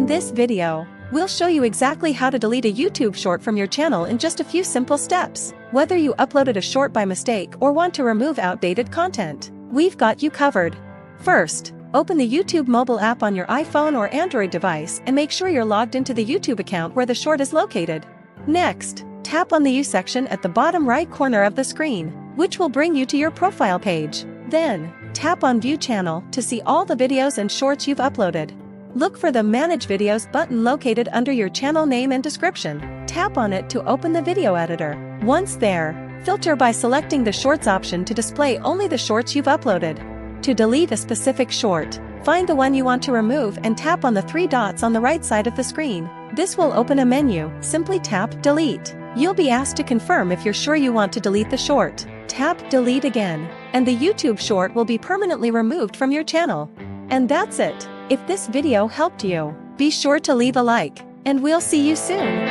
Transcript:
In this video, we'll show you exactly how to delete a YouTube short from your channel in just a few simple steps. Whether you uploaded a short by mistake or want to remove outdated content, we've got you covered. First, open the YouTube mobile app on your iPhone or Android device and make sure you're logged into the YouTube account where the short is located. Next, tap on the U section at the bottom right corner of the screen, which will bring you to your profile page. Then, tap on View Channel to see all the videos and shorts you've uploaded. Look for the Manage Videos button located under your channel name and description. Tap on it to open the video editor. Once there, filter by selecting the Shorts option to display only the shorts you've uploaded. To delete a specific short, find the one you want to remove and tap on the three dots on the right side of the screen. This will open a menu. Simply tap Delete. You'll be asked to confirm if you're sure you want to delete the short. Tap Delete again, and the YouTube short will be permanently removed from your channel. And that's it. If this video helped you, be sure to leave a like, and we'll see you soon.